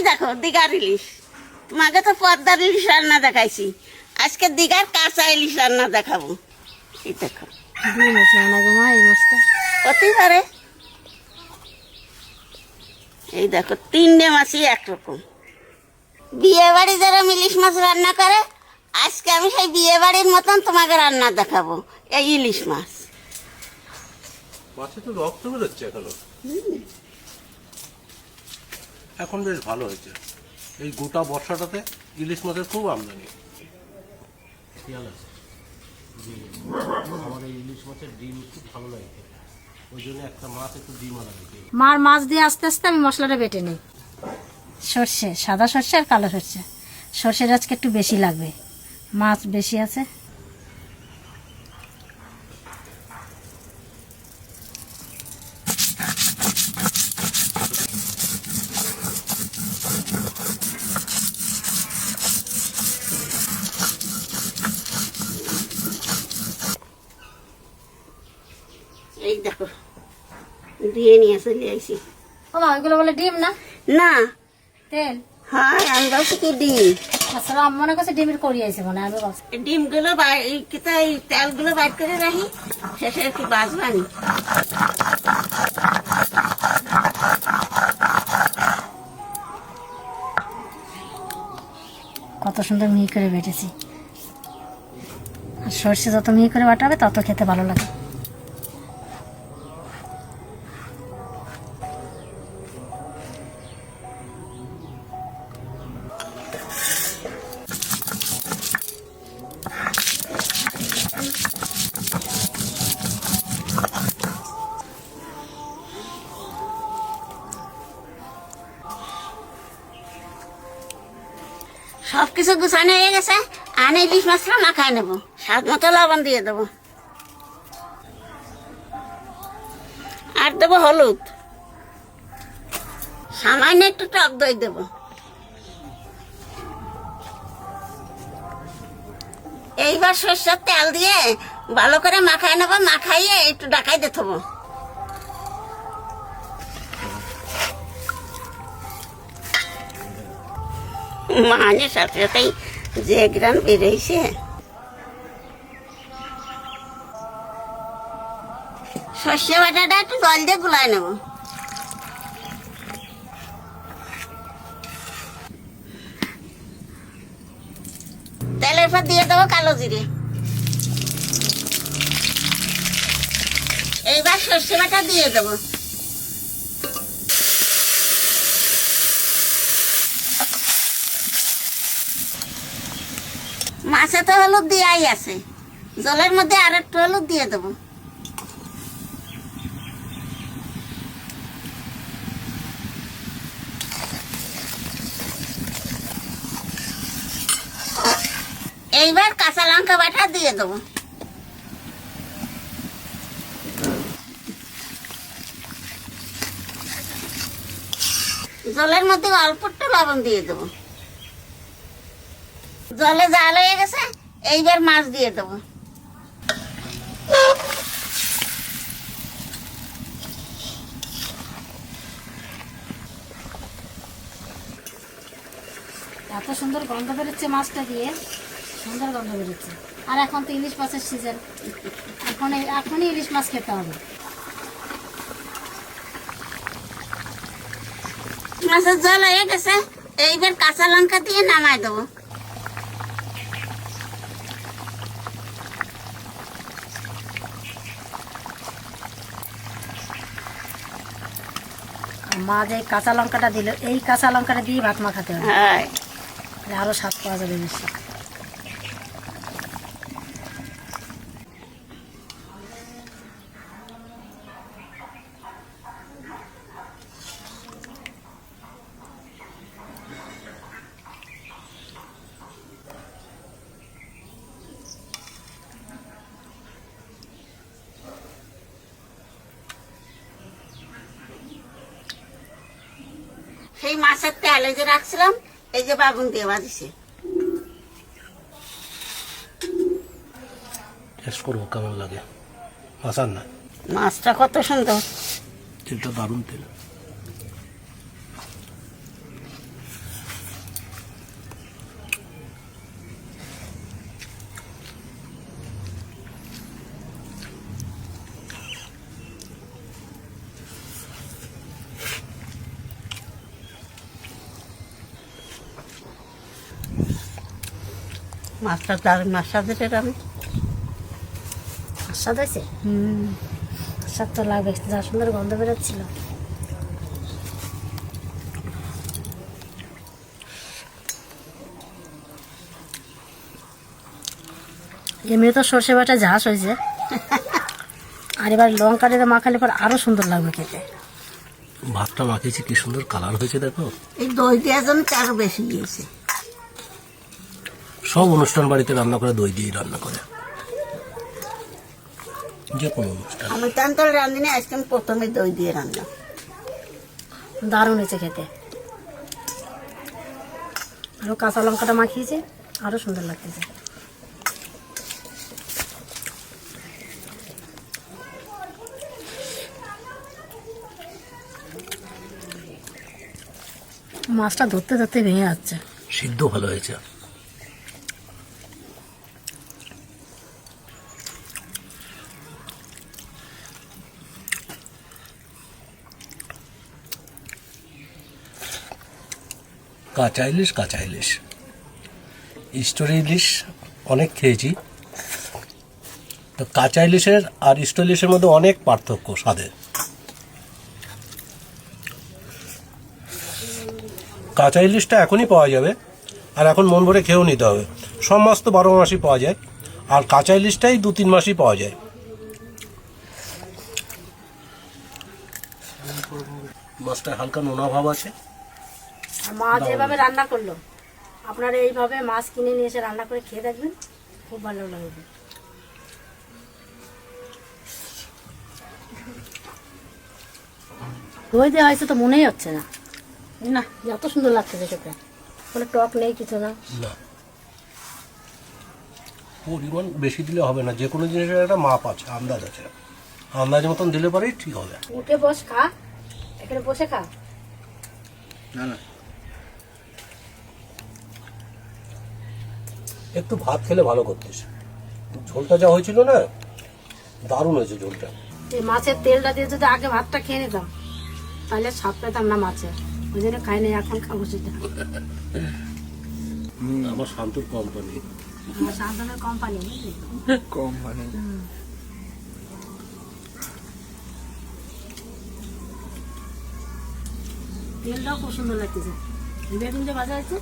দেখো দিঘার ইলিশ, তোমাকে তো পদ্মার ইলিশ রান্না দেখাইছি, আজকে দিঘার কাঁচা ইলিশ রান্না দেখাবো। এই দেখো হতেই পারে। এই দেখো তিনটে মাছই একরকম। বিয়ে বাড়ি যারা ইলিশ মাছ রান্না করে, আজকে আমি সেই বিয়ে বাড়ির মতন তোমাকে রান্না দেখাবো এই ইলিশ মাছ। মাছে তো রক্ত বেরোচ্ছে এখনো। এখন বেশ ভালো হয়েছে, এই গোটা বর্ষাটাতে ইলিশ মাছের খুব আমদানি। খেয়াল আছে আমার এই ইলিশ মাছের ডিম খুব ভালো লাগে, ওই জন্য একটা মাছ একটু ডিম আলা দিতে। মার মাছ দিয়ে আস্তে আস্তে আমি মশলাটা বেটে নিই। সর্ষে, সাদা সর্ষে আর কালো সর্ষে। সর্ষের আজকে একটু বেশি লাগবে, মাছ বেশি আছে। এই দেখো দিয়ে নিয়ে চলে আইছি। ওমা ওইগুলো বলে ডিম না? না তেল। হ্যাঁ আমি বলছি কি ডিম। আসলে আমি মনে করছি ডিমের করি আছে মনে হয়। আমি বলছি ডিমগুলো এই তেলগুলো বাইর করে রাখি, শেষে একটু বাজবানি। কত সুন্দর মিহি করে বেটেছি। আর সর্ষে যত মিহি করে বাটাবে তত খেতে ভালো লাগে। সবকিছু গুছানো হয়ে গেছে, আনে ইলিশ মাছটা মাখায় নেবো। স্বাদ মতো লবণ দিয়ে দেবো, আর দেবো হলুদ, সামান্য একটু টক দই দেবো। এইবার সরষের তেল দিয়ে ভালো করে মাখায় নেবো, মাখাইয়ে একটু ডাকাই দিয়ে থবো। মানে সাথে সাথেই যে গ্রাম বেরোইছে। সর্ষে বাটাটা একটু জল দিয়ে গুলাই নেব। তেলের পর দিয়ে দেবো কালো জিরে। এইবার সর্ষে বাটা দিয়ে দেবো। মাছে তো হলুদ দেওয়াই আছে, জলের মধ্যে আর একটু হলুদ দিয়ে দেবো। এইবার কাঁচা লঙ্কা বাটা দিয়ে দেবো। জলের মধ্যে অল্প একটু লবণ দিয়ে দেবো। জলে জাল হয়ে গেছে, এইবার মাছ দিয়ে দেবো। এত সুন্দর গন্ধ বেরোচ্ছে মাছটা দিয়ে, সুন্দর গন্ধ বেরোচ্ছে। আর এখন তো ইলিশ মাছের সিজন, এখনই ইলিশ মাছ খেতে হবে। মাছের জল হয়ে গেছে, এইবার কাঁচা লঙ্কা দিয়ে নামাই দেবো। মা যে কাঁচা লঙ্কাটা দিল, এই কাঁচা লঙ্কাটা দিয়ে ভাত মাখাতে হবে, হ্যাঁ আরো স্বাদ পাওয়া যাবে বেশি। সেই মাছের তেল এই যে রাখছিলাম, এই যে বাগুন দিয়ে বাজিছে। টেস্ট করবো কেমন লাগে। আসার না, মাছটা কত সুন্দর, তেলটা দারুণ তেল। মাছটা দারুণ মাছ সাজেটের আমি স্বাদ হয়েছে স্বাদ তো লাগবে, যা সুন্দর গন্ধ বেরোচ্ছিল। এমনি তো সর্ষে বাটা ঝাঁস হয়েছে, আর এবার লঙ্কা দিয়ে মাখালে পর আরো সুন্দর লাগবে খেতে। ভাতটা মাখিয়েছি, কি সুন্দর কালার হয়েছে দেখো। এই দই দেওয়ার জন্য তো আরো বেশি গিয়েছে। সব অনুষ্ঠান বাড়িতে রান্না করে দই দিয়ে রান্না করে, যে কোনো অনুষ্ঠান। আমি তান্তল রাঁধিনি, আজকে আমি প্রথমে দই দিয়ে রান্না। দারুণ হয়েছে খেতে, আরো কাঁচা লঙ্কাটা মাখিয়েছে, আরো সুন্দর লাগতেছে। মাছটা ধরতে ধরতে ভেঙে যাচ্ছে। সিদ্ধ ভালো হয়েছে। কাঁচা ইলিশ, কাঁচা ইলিশ, স্টোরি ইলিশ অনেক খেয়েছি, তো কাঁচা ইলিশের আর স্টোরি ইলিশের মধ্যে অনেক পার্থক্য স্বাদে। কাঁচা ইলিশটা এখনই পাওয়া যাবে, আর এখন মন ভরে খেয়েও নিতে হবে। সব মাছ তো 12 মাসই পাওয়া যায়, আর কাঁচা ইলিশটাই 2-3 মাসই পাওয়া যায়। মাছটা হালকা নোনা ভাব আছে। আর মা যেভাবে রান্না করলো, আপনারা এইভাবে মাছ কিনে নিয়ে এসে রান্না করে খেয়ে দেখবেন, খুব ভালো লাগবে। দই দেওয়া হয়েছে তো মনেই হচ্ছে না, না যত সুন্দর লাগছে খেতে, কোনো টক নেই কিছু না। না, পরিমাণ বেশি দিলে হবে না, যে কোনো জিনিসের একটা মাপ আছে, আন্দাজ আছে, আন্দাজ মতন দিলে পরেই ঠিক হবে। উঠে বস, খা, এখানে বসে খা। না না, একটু ভাত খেলে ভালো করতিস। ঝোলটা যা হয়েছিল না, দারুণ হয়েছে ঝোলটা। এই মাছের তেলটা দিয়ে যদি আগে ভাতটা খেয়ে নিতাম, তাহলে স্বাদ পেতাম না মাছের, ওই জন্য খাই নাই, এখন খাবো সেটা। আমার শান্তুর কোম্পানি, আমার সান্তানের কোম্পানি, বুঝলি? কোম্পানি তেলটাও খুব সুন্দর লাগতেছে, বেগুন যে ভাজা হয়েছে